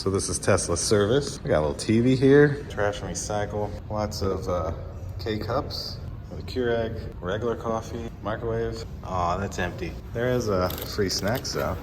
So this is Tesla service. We got a little TV here, trash and recycle, lots of K-cups, with a Keurig, regular coffee, microwave. Aw, that's empty. There is a free snacks though.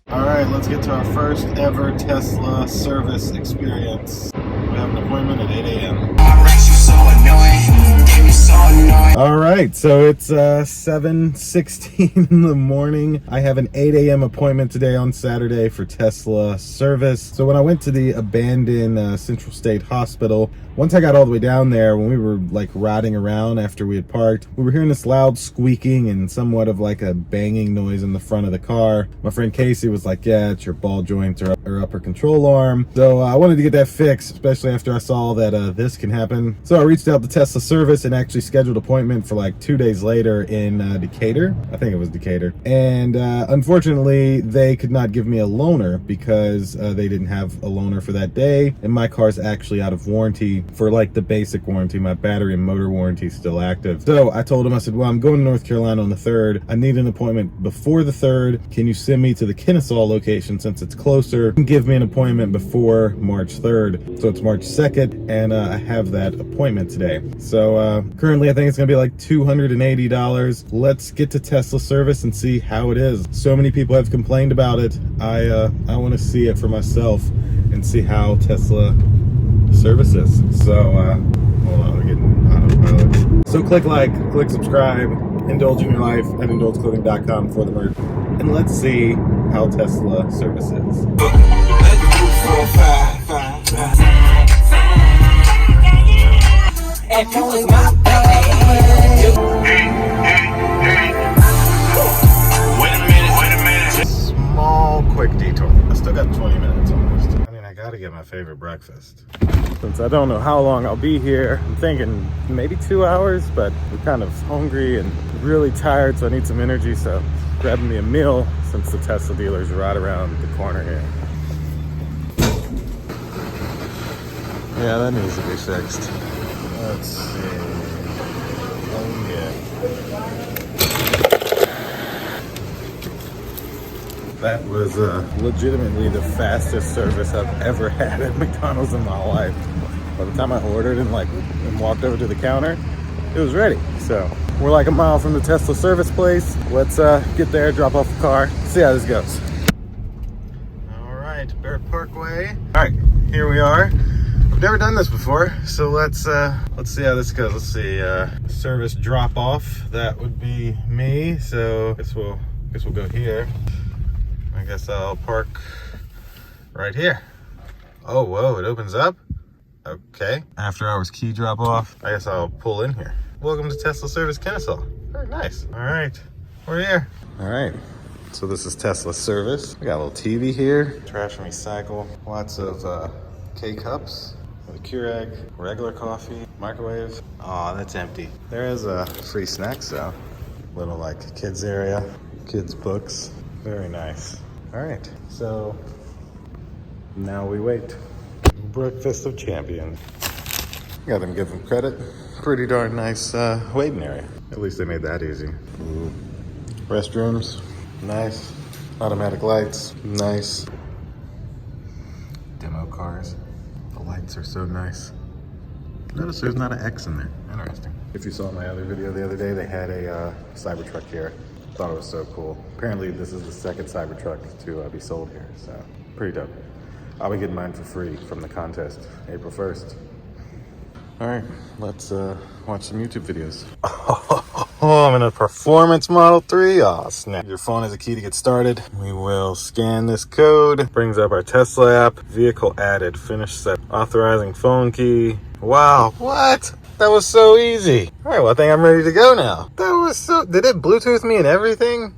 All right, let's get to our first ever Tesla service experience. We have an appointment at 8 a.m. All right, so it's 7:16 in the morning. I have an 8 a.m. appointment today on Saturday for Tesla service. So when I went to the abandoned Central State Hospital, once I got all the way down there, when we were like riding around after we had parked, we were hearing this loud squeaking and somewhat of like a banging noise in the front of the car. My friend Casey was like, yeah, it's your ball joint or upper control arm. So I wanted to get that fixed, especially after I saw that this can happen. So I reached out to Tesla service and actually scheduled an appointment for like 2 days later in Decatur. I think it was Decatur. And unfortunately, they could not give me a loaner because they didn't have a loaner for that day. And my car's actually out of warranty for like the basic warranty. My battery and motor warranty is still active. So I told him, I said, well, I'm going to North Carolina on the 3rd. I need an appointment before the 3rd. Can you send me to the Kennesaw location since it's closer? And give me an appointment before March 3rd. So it's March 2nd, and I have that appointment today. So currently I think it's gonna be like $280. Let's get to Tesla service and see how it is. So many people have complained about it. I want to see it for myself and see how Tesla services. So hold on, we're getting autopilot. So click like, click subscribe, indulge in your life at indulgeclothing.com for the merch, and let's see how Tesla services. Small, quick detour. I still got 20 minutes almost. I mean, I gotta get my favorite breakfast. Since I don't know how long I'll be here, I'm thinking maybe 2 hours, but we're kind of hungry and really tired, so I need some energy, so grabbing me a meal since the Tesla dealer's right around the corner here. Yeah, that needs to be fixed. Let's see. Oh yeah. That was legitimately the fastest service I've ever had at McDonald's in my life. By the time I ordered and walked over to the counter, it was ready. So we're like a mile from the Tesla service place. Let's get there, drop off the car, see how this goes. All right, Barrett Parkway. All right, here we are. I've never done this before, so let's see how this goes. Let's see, service drop off. That would be me. So guess we'll go here. I guess I'll park right here. Oh, whoa, it opens up. Okay. After hours key drop off. I guess I'll pull in here. Welcome to Tesla Service Kennesaw. Very nice. All right, we're here. All right, so this is Tesla service. We got a little TV here, trash and recycle, lots of K-cups, with a Keurig, regular coffee, microwave. Aw, that's empty. There is a free snacks though. Little like kids area, kids books. Very nice. All right, so now we wait. Breakfast of champions. Gotta give them credit. Pretty darn nice waiting area. At least they made that easy. Ooh. Restrooms, nice. Automatic lights, nice. Demo cars. The lights are so nice. Notice there's not an X in there. Interesting. If you saw my other video the other day, they had a Cybertruck here. Thought it was so cool. Apparently this is the second Cybertruck to be sold here, so pretty dope. I'll be getting mine for free from the contest, April 1st. All right, let's watch some YouTube videos. Oh, I'm in a Performance Model 3. Oh, snap. Your phone is a key to get started. We will scan this code. Brings up our Tesla app. Vehicle added. Finish set. Authorizing phone key. Wow, what? That was so easy. All right, well, I think I'm ready to go now. That was so... Did it Bluetooth me and everything?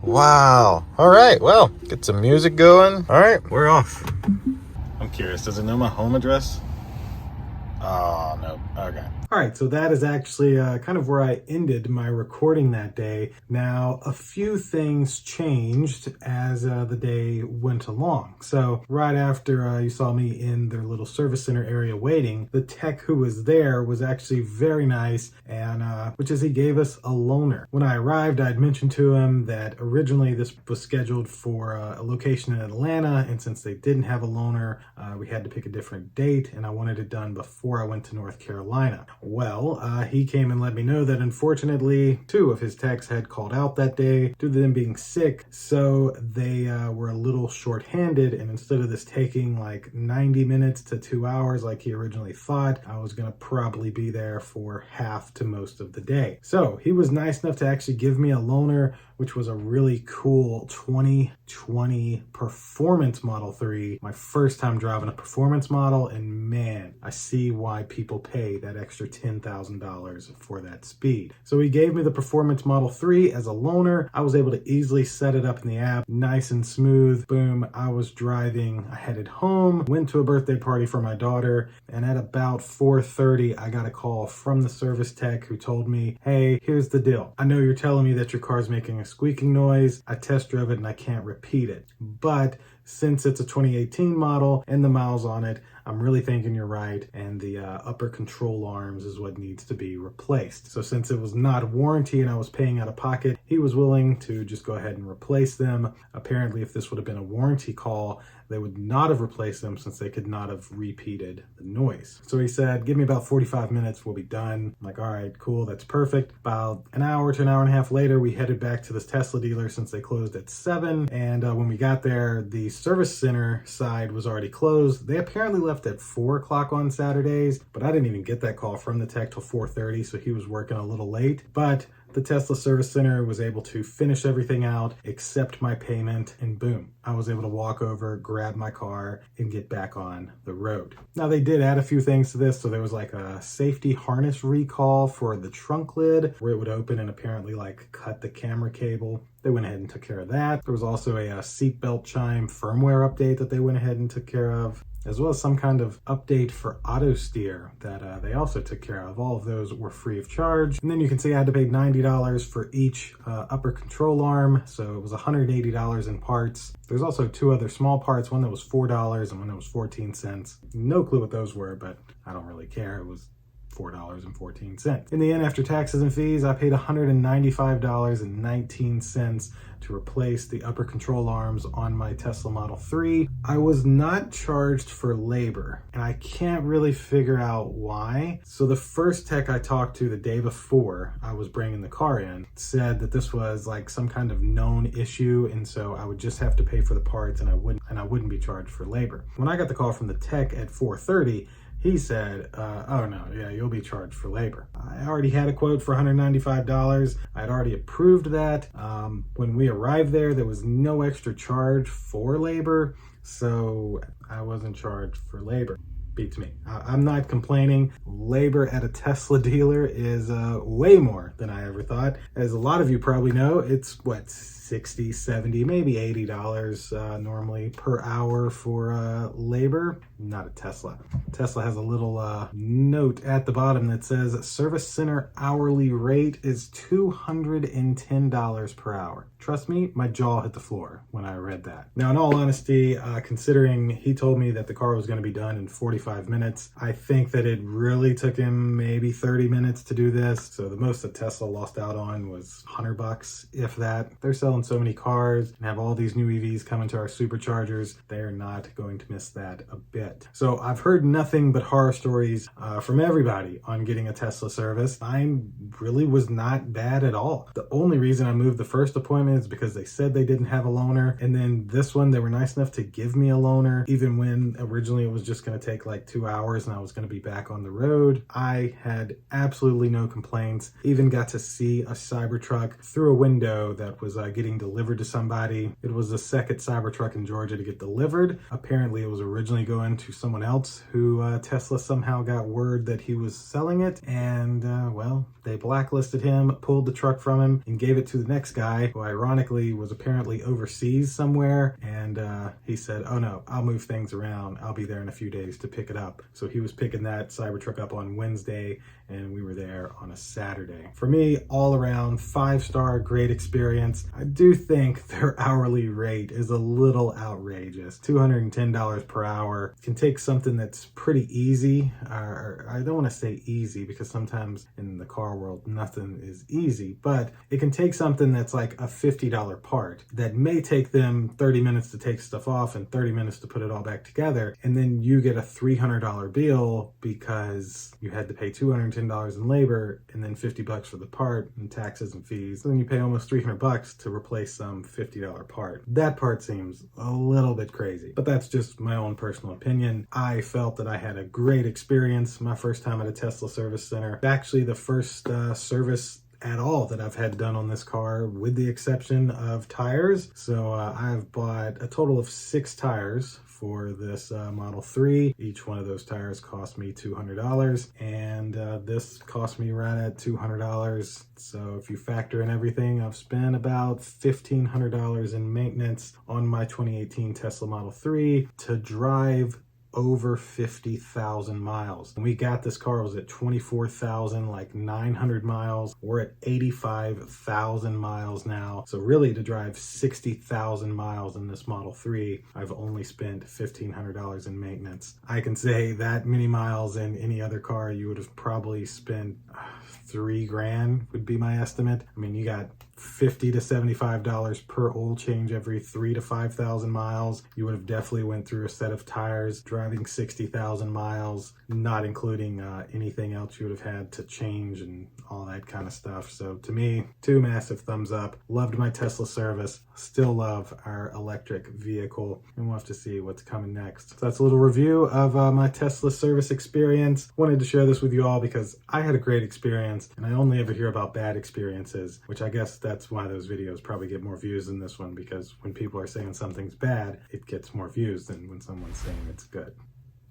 Wow. All right, well, get some music going. All right, we're off. I'm curious, does it know my home address? Oh, no. Okay. All right, so that is actually kind of where I ended my recording that day. Now, a few things changed as the day went along. So right after you saw me in their little service center area waiting, the tech who was there was actually very nice, and which is he gave us a loaner. When I arrived, I'd mentioned to him that originally this was scheduled for a location in Atlanta, and since they didn't have a loaner, we had to pick a different date, and I wanted it done before I went to North Carolina. Well, he came and let me know that unfortunately 2 of his techs had called out that day due to them being sick, so they were a little short-handed, and instead of this taking like 90 minutes to 2 hours like he originally thought, I was going to probably be there for half to most of the day. So he was nice enough to actually give me a loaner, which was a really cool 2020 Performance Model 3. My first time driving a performance model, and man, I see why people pay that extra $10,000 for that speed. So he gave me the Performance Model 3 as a loaner. I was able to easily set it up in the app, nice and smooth. Boom, I was driving. I headed home, went to a birthday party for my daughter, and at about 4:30, I got a call from the service tech who told me, hey, here's the deal. I know you're telling me that your car's making a squeaking noise. I test drove it and I can't repeat it. But since it's a 2018 model and the miles on it, I'm really thinking you're right, and the upper control arms is what needs to be replaced. So since it was not a warranty and I was paying out of pocket, he was willing to just go ahead and replace them. Apparently, if this would have been a warranty call, they would not have replaced them since they could not have repeated the noise. So he said, give me about 45 minutes, we'll be done. I'm like, all right, cool, that's perfect. About an hour to an hour and a half later, we headed back to this Tesla dealer since they closed at 7. And when we got there, the service center side was already closed. They apparently left at 4 o'clock on Saturdays, but I didn't even get that call from the tech till 4:30, so he was working a little late. But the Tesla service center was able to finish everything out, accept my payment, and boom, I was able to walk over, grab my car, and get back on the road. Now, they did add a few things to this. So there was like a safety harness recall for the trunk lid where it would open and apparently like cut the camera cable. They went ahead and took care of that. There was also a seatbelt chime firmware update that they went ahead and took care of, as well as some kind of update for auto steer that they also took care of. All of those were free of charge. And then you can see I had to pay $90 for each upper control arm. So it was $180 in parts. There's also 2 other small parts, one that was $4 and one that was 14 cents. No clue what those were, but I don't really care. It was $4.14. In the end, after taxes and fees, I paid $195.19 to replace the upper control arms on my Tesla Model 3. I was not charged for labor, and I can't really figure out why. So the first tech I talked to the day before I was bringing the car in said that this was like some kind of known issue, and so I would just have to pay for the parts and I wouldn't be charged for labor. When I got the call from the tech at 4:30, he said, oh no, yeah, you'll be charged for labor. I already had a quote for $195. I'd already approved that. When we arrived there was no extra charge for labor, so I wasn't charged for labor. Beats me. I'm not complaining. Labor at a Tesla dealer is way more than I ever thought. As a lot of you probably know, it's what, $60, $70, maybe $80 normally per hour for labor. Not a Tesla. Tesla has a little note at the bottom that says service center hourly rate is $210 per hour. Trust me, my jaw hit the floor when I read that. Now, in all honesty, considering he told me that the car was going to be done in 45 minutes, I think that it really took him maybe 30 minutes to do this. So the most that Tesla lost out on was $100, if that. They're selling so many cars and have all these new EVs coming to our superchargers. They're not going to miss that a bit. So I've heard nothing but horror stories from everybody on getting a Tesla service. Mine really was not bad at all. The only reason I moved the first appointment is because they said they didn't have a loaner. And then this one, they were nice enough to give me a loaner, even when originally it was just going to take like 2 hours and I was going to be back on the road. I had absolutely no complaints. Even got to see a Cybertruck through a window that was getting delivered to somebody. It was the second Cybertruck in Georgia to get delivered. Apparently it was originally going to someone else who Tesla somehow got word that he was selling it, and well, they blacklisted him, pulled the truck from him, and gave it to the next guy, who ironically was apparently overseas somewhere, and he said, oh no, I'll move things around. I'll be there in a few days to pick pick it up. So he was picking that Cybertruck up on Wednesday, and we were there on a Saturday. For me, all around 5-star, great experience. I do think their hourly rate is a little outrageous. $210 per hour can take something that's pretty easy. I don't want to say easy because sometimes in the car world, nothing is easy, but it can take something that's like a $50 part that may take them 30 minutes to take stuff off and 30 minutes to put it all back together. And then you get a $300 bill because you had to pay $210 in labor and then $50 for the part and taxes and fees. And then you pay almost $300 to replace some $50 part. That part seems a little bit crazy, but that's just my own personal opinion. I felt that I had a great experience my first time at a Tesla service center. Actually, the first service at all that I've had done on this car, with the exception of tires. So I've bought a total of 6 tires for this Model 3. Each one of those tires cost me $200, and this cost me right at $200. So if you factor in everything, I've spent about $1,500 in maintenance on my 2018 Tesla Model 3 to drive over 50,000 miles. When we got this car, it was at 24,900 miles. We're at 85,000 miles now. So really, to drive 60,000 miles in this Model 3, I've only spent $1,500 in maintenance. I can say that many miles in any other car, you would have probably spent $3,000 would be my estimate. I mean, you got $50 to $75 per oil change every 3,000 to 5,000 miles. You would have definitely went through a set of tires, driving 60,000 miles, not including anything else you would have had to change and all that kind of stuff. So to me, 2 massive thumbs up. Loved my Tesla service. Still love our electric vehicle, and we'll have to see what's coming next. So that's a little review of my Tesla service experience. Wanted to share this with you all because I had a great experience, and I only ever hear about bad experiences, which I guess that's why those videos probably get more views than this one, because when people are saying something's bad, it gets more views than when someone's saying it's good.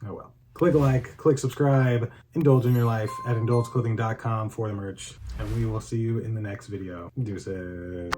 Oh well. Click like, click subscribe, indulge in your life at indulgeclothing.com for the merch, and we will see you in the next video. Deuces.